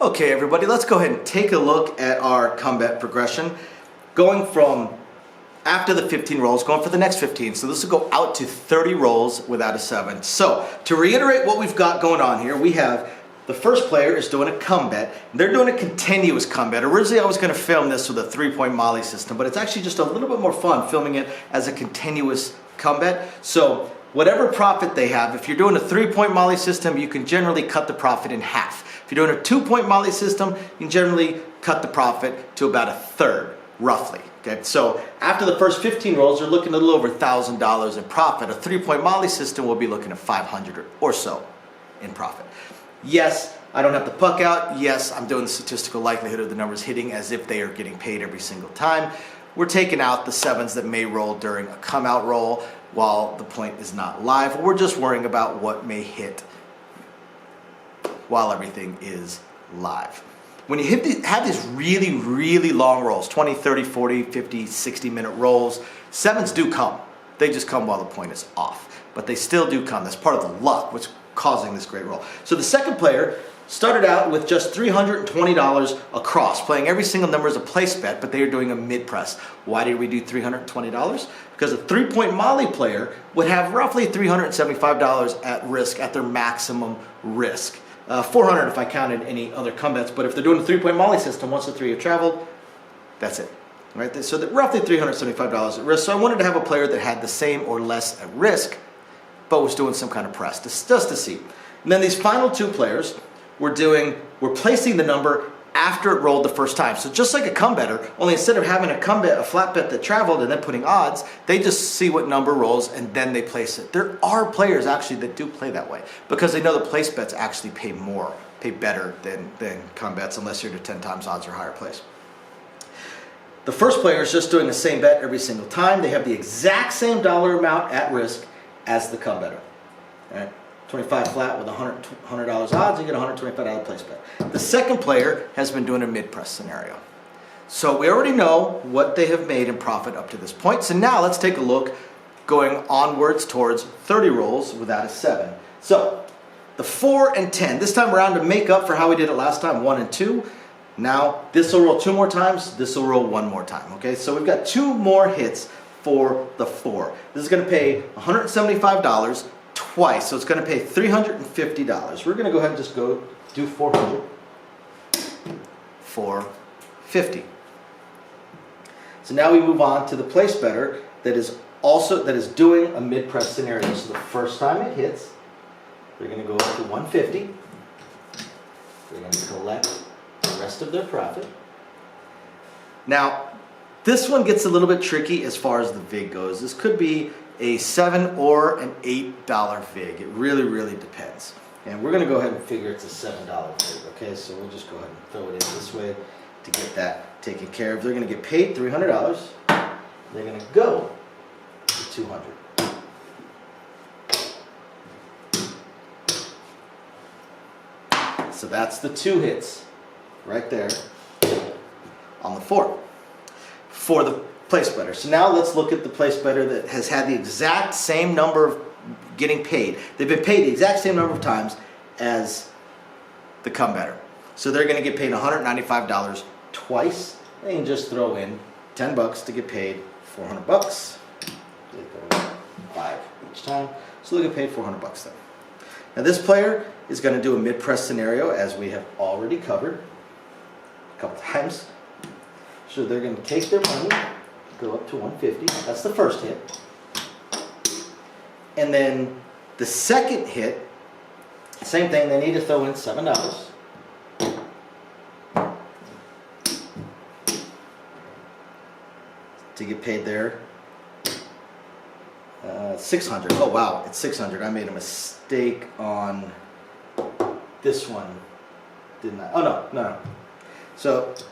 Okay, everybody, let's go ahead and take a look at our come bet progression. Going from after the 15 rolls, going for the next 15. So this will go out to 30 rolls without a 7. So to reiterate what we've got going on here, we have the first player is doing a come bet. They're doing a continuous come bet. Originally I was going to film this with a 3-point Molly system, but it's actually just a little bit more fun filming it as a continuous come bet. So whatever profit they have, if you're doing a 3-point Molly system, you can generally cut the profit in half. If you're doing a 2-point Molly system, you can generally cut the profit to about a third, roughly. Okay, so after the first 15 rolls, you're looking at a little over $1,000 in profit. A 3-point Molly system will be looking at 500 or so in profit. Yes, I don't have the puck out. Yes, I'm doing the statistical likelihood of the numbers hitting as if they are getting paid every single time. We're taking out the 7s that may roll during a come out roll while the point is not live. We're just worrying about what may hit while everything is live. When you have these really, really long rolls, 20, 30, 40, 50, 60-minute rolls, 7s do come. They just come while the point is off. But they still do come. That's part of the luck, what's causing this great roll. So the second player started out with just $320 across, playing every single number as a place bet, but they are doing a mid-press. Why did we do $320? Because a 3-point Molly player would have roughly $375 at risk at their maximum risk. 400 if I counted any other come bets, but if they're doing a 3-point Molly system, once the 3 have traveled, that's it. Right? So that roughly $375 at risk. So I wanted to have a player that had the same or less at risk, but was doing some kind of press, just to see. And then these final 2 players were placing the number after it rolled the first time. So just like a come better, only instead of having a come bet, a flat bet that traveled and then putting odds, they just see what number rolls and then they place it. There are players actually that do play that way because they know the place bets actually pay better than come bets unless you're to 10 times odds or higher place. The first player is just doing the same bet every single time. They have the exact same dollar amount at risk as the come better. All right? 25 flat with $100 odds, you get a $125 place bet. The second player has been doing a mid-press scenario. So we already know what they have made in profit up to this point. So now let's take a look going onwards towards 30 rolls without a 7. So the 4 and 10, this time around to make up for how we did it last time, 1 and 2. Now this will roll 2 more times, this will roll 1 more time. Okay, so we've got 2 more hits for the 4. This is going to pay $175 twice, so it's going to pay $350. We're going to go ahead and just go do 400 for 50. So now we move on to the place better that is doing a mid-press scenario. So the first time it hits, they're going to go up to 150. They're going to collect the rest of their profit. Now, this one gets a little bit tricky as far as the vig goes. This could be a $7 or an $8 vig. It really, really depends. And we're going to go ahead and figure it's a $7 vig. Okay, so we'll just go ahead and throw it in this way to get that taken care of. They're going to get paid $300. They're going to go to 200. So that's the 2 hits right there on the 4 for the place better. So now let's look at the place better that has had the exact same number of getting paid. They've been paid the exact same number of times as the come better. So they're going to get paid $195 twice. They can just throw in $10 to get paid $400. They throw in 5 each time. So they'll get paid $400 then. Now this player is going to do a mid-press scenario as we have already covered a couple times. So they're going to take their money, go up to 150. That's the first hit. And then the second hit, same thing, they need to throw in $7 to get paid there. 600. Oh wow, it's 600. I made a mistake on this one, didn't I? Oh no. So it's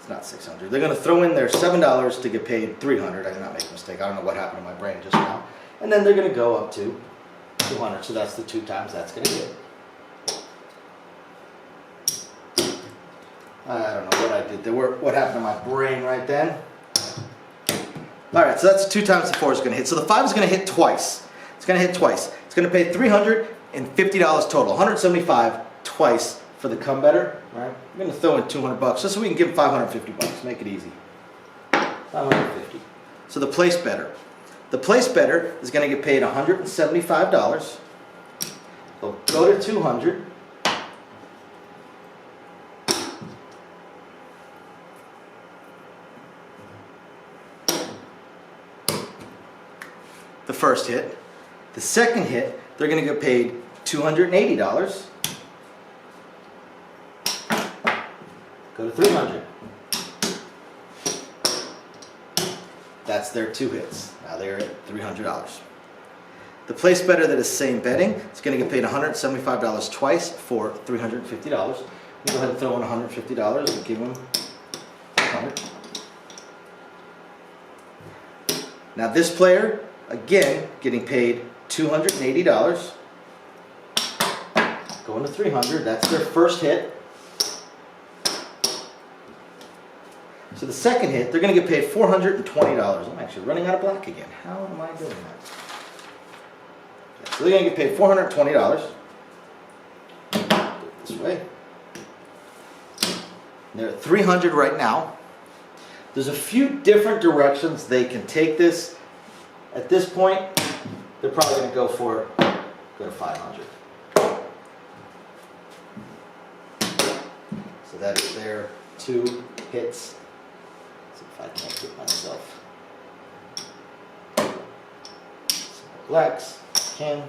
not 600. They're going to throw in their $7 to get paid $300. I did not make a mistake. I don't know what happened to my brain just now. And then they're going to go up to 200. So that's the 2 times that's going to get. I don't know what I did there. What happened to my brain right then? All right, so that's 2 times the 4 is going to hit. So the 5 is going to hit twice. It's going to hit twice. It's going to pay $350 total. $175 twice for for the come better, right? I'm going to throw in 200 bucks just so we can give him 550 bucks. Make it easy. 550. So the place better. The place better is going to get paid $175. So go to 200. The first hit. The second hit, they're going to get paid $280. Go to 300. That's their 2 hits. Now they're at $300. The place better that is same betting is going to get paid $175 twice for $350. We'll go ahead and throw in $150 and give them $100. Now this player, again, getting paid $280. Going to 300. That's their first hit. So the second hit, they're going to get paid $420. I'm actually running out of black again. How am I doing that? So they're going to get paid $420. This way. They're at 300 right now. There's a few different directions they can take this. At this point, they're probably going to go to 500. So that is their 2 hits. See if I can't get myself some blacks. Can.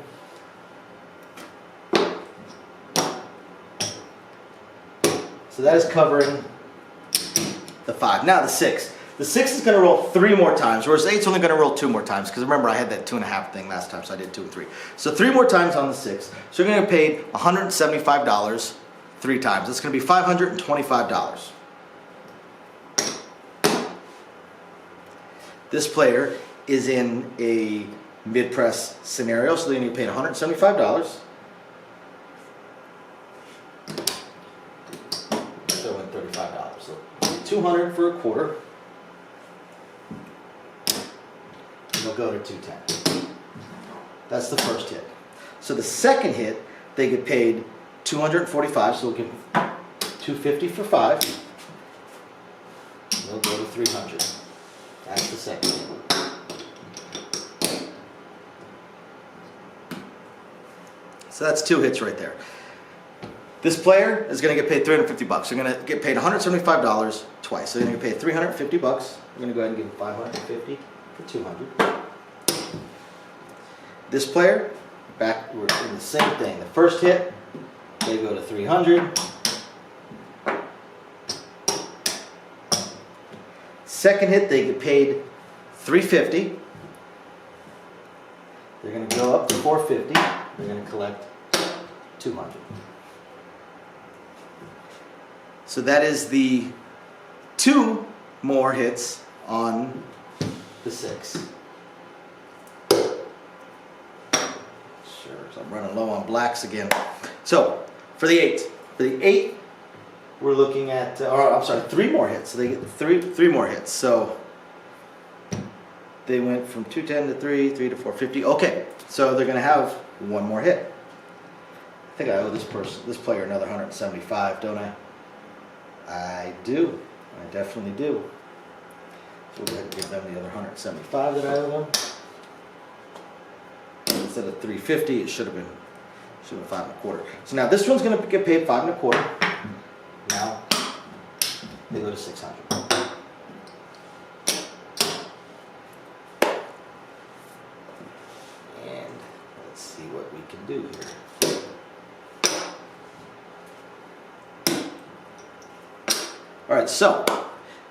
So that is covering the 5. Now the 6. The 6 is going to roll 3 more times, whereas the 8 is only going to roll 2 more times. Because remember, I had that 2.5 thing last time, so I did 2 and 3. So 3 more times on the 6. So you're going to get paid $175 3 times. It's going to be $525. This player is in a mid-press scenario, so they're going to get paid $175. Throw in $35. So $200 for a quarter. And they'll go to 210. That's the first hit. So the second hit, they get paid $245, so we'll give them $250 for 5. And they'll go to 300. That's the second hit. So that's 2 hits right there. This player is going to get paid $350. They're going to get paid $175 twice. So they're going to get paid $350. We're going to go ahead and give them $550 for 200. This player, back, we're in the same thing. The first hit, they go to 300. Second hit, they get paid $350. They're going to go up to $450. They're going to collect $200. So that is the 2 more hits on the 6. Sure, so I'm running low on blacks again. So for the 8, we're looking at, or I'm sorry, 3 more hits. So they get three more hits. So they went from 210 to 3 to 450. Okay, so they're going to have 1 more hit. I think I owe this player another $175, don't I? I do. I definitely do. So we'll go ahead and give them the other $175 that I owe them. Instead of $350, it should have been 5.25. So now this one's going to get paid 5.25. Now they go to 600. And let's see what we can do here. All right, so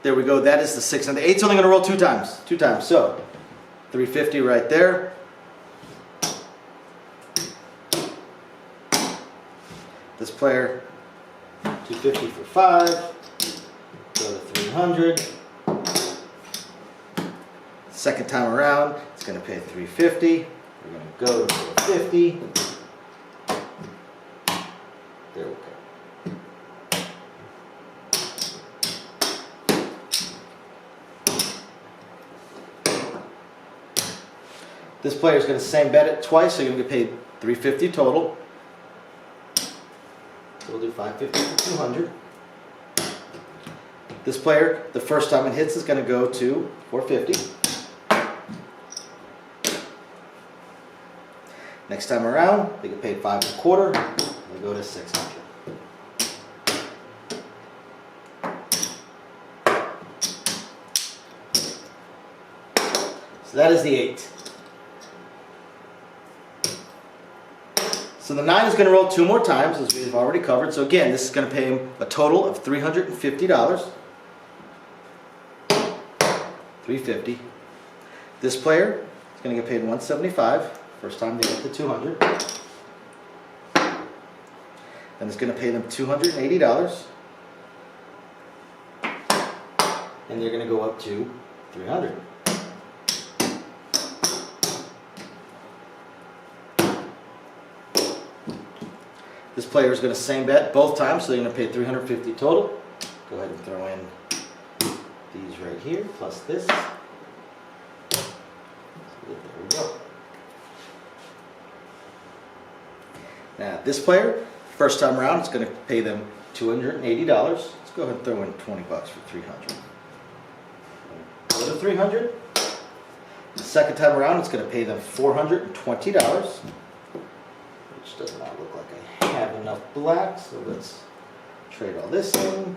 there we go. That is the 6. And the 8's only going to roll 2 times. 2 times. So $350 right there. This player, $250 for 5. Go to 300. Second time around, it's going to pay $350. We're going to go to $450. There we go. This player is going to same bet it twice, so you're going to get paid $350 total. So we'll do 550 for 200. This player, the first time it hits, is going to go to 450. Next time around, they get paid 5 1/4. They go to 600. So that is the 8. So the 9 is going to roll 2 more times, as we've already covered. So again, this is going to pay him a total of $350. $350. This player is going to get paid $175. First time they get to 200. Then it's going to pay them $280. And they're going to go up to 300. This player is going to same bet both times, so they're going to pay $350 total. Go ahead and throw in these right here, plus this. There we go. Now, this player, first time around, it's going to pay them $280. Let's go ahead and throw in 20 bucks for 300. Go to 300. The second time around, it's going to pay them $420, which does not look like I have enough black, so let's trade all this in.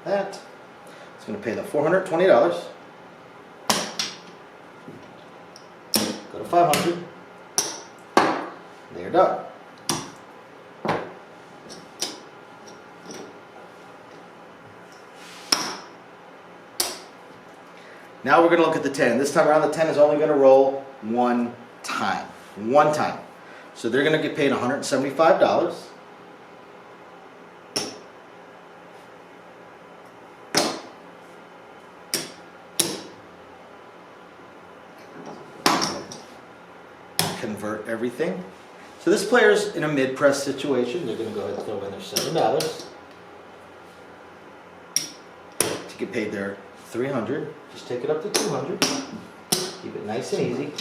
That. It's going to pay them $420. Go to 500. They're done. Now we're going to look at the 10. This time around, the 10 is only going to roll one time. One time. So they're going to get paid $175. Convert everything. So this player's in a mid-press situation. They're going to go ahead and throw in their $7 to get paid their $300. Just take it up to $200. Keep it nice and easy.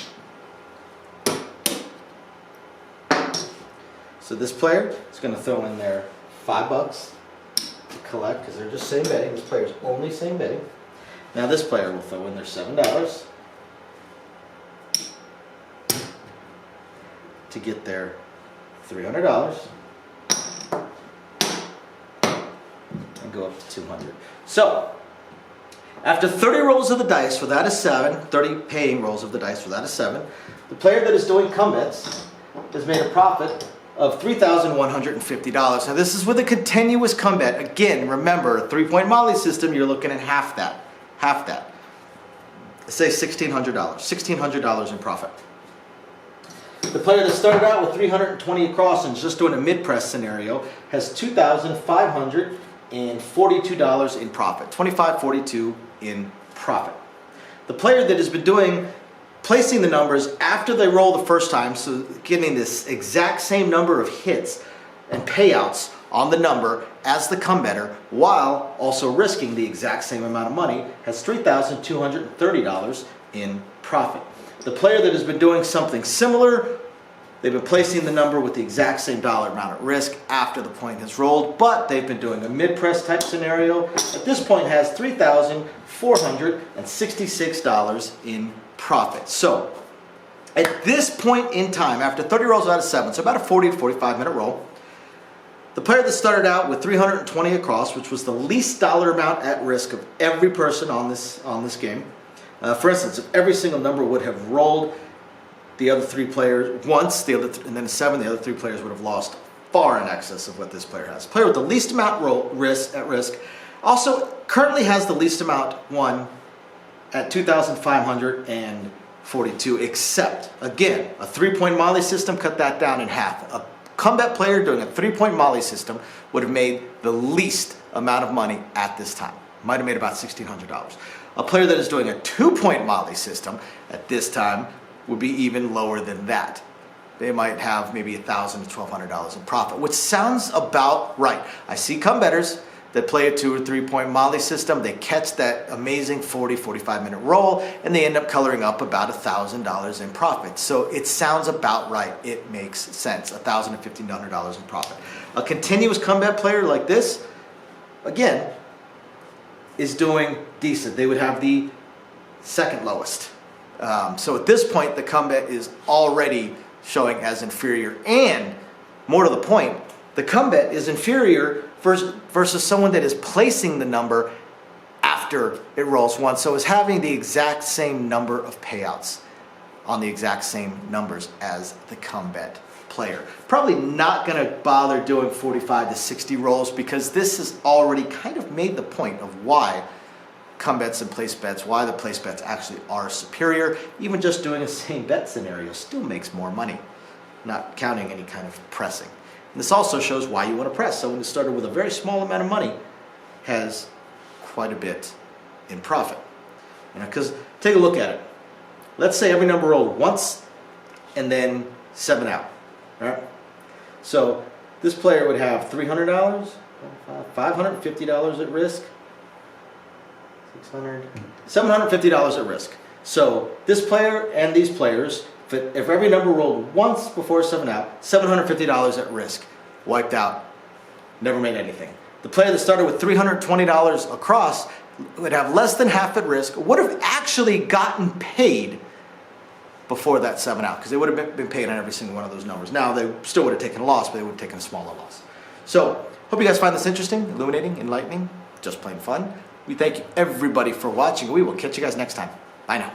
So this player is going to throw in their $5 to collect because they're just same betting. This player's only same betting. Now this player will throw in their $7 to get their $300 and go up to 200. So after 30 rolls of the dice, for that is 7, 30 paying rolls of the dice, for that is 7, the player that is doing come bets has made a profit of $3,150. Now this is with a continuous come bet. Again, remember, a 3-point Molly system, you're looking at half that. Half that. Say $1,600. $1,600 in profit. The player that started out with 320 across and just doing a mid-press scenario has $2,542 in profit. $2,542 in profit. The player that has been placing the numbers after they roll the first time, so getting this exact same number of hits and payouts on the number as the come better, while also risking the exact same amount of money, has $3,230 in profit. The player that has been doing something similar, they've been placing the number with the exact same dollar amount at risk after the point has rolled, but they've been doing a mid-press type scenario. At this point has $3,466 in profit. So at this point in time, after 30 rolls out of 7, so about a 40 to 45 minute roll, the player that started out with 320 across, which was the least dollar amount at risk of every person on this game. For instance, if every single number would have rolled the other 3 players once, and then 7, the other 3 players would have lost far in excess of what this player has. The player with the least amount at risk also currently has the least amount won at $2,542, except, again, a 3-point Molly system cut that down in half. A comeback player doing a 3-point Molly system would have made the least amount of money at this time. Might have made about $1,600. A player that is doing a 2-point Molly system at this time would be even lower than that. They might have maybe $1,000 to $1,200 in profit, which sounds about right. I see come bettors that play a 2 or 3 point Molly system, they catch that amazing 40, 45 minute roll, and they end up coloring up about $1,000 in profit. So it sounds about right. It makes sense. $1,000 to $1,500 in profit. A continuous combat player like this, again, is doing decent. They would have the second lowest. So at this point, the combat is already showing as inferior, and more to the point, the combat is inferior versus someone that is placing the number after it rolls once. So it's having the exact same number of payouts on the exact same numbers as the combat player. Probably not going to bother doing 45 to 60 rolls, because this has already kind of made the point of why come bets and place bets, why the place bets actually are superior. Even just doing a same bet scenario still makes more money, not counting any kind of pressing. And this also shows why you want to press. Someone who started with a very small amount of money has quite a bit in profit. Because take a look at it. Let's say every number rolled once and then 7 out. Right? So this player would have $300, $550 at risk, $750 at risk. So this player and these players, if every number rolled once before 7 out, $750 at risk, wiped out, never made anything. The player that started with $320 across would have less than half at risk, would have actually gotten paid before that 7 out, because they would have been paid on every single one of those numbers. Now, they still would have taken a loss, but they would have taken a smaller loss. So, hope you guys find this interesting, illuminating, enlightening, just plain fun. We thank you everybody for watching. We will catch you guys next time. Bye now.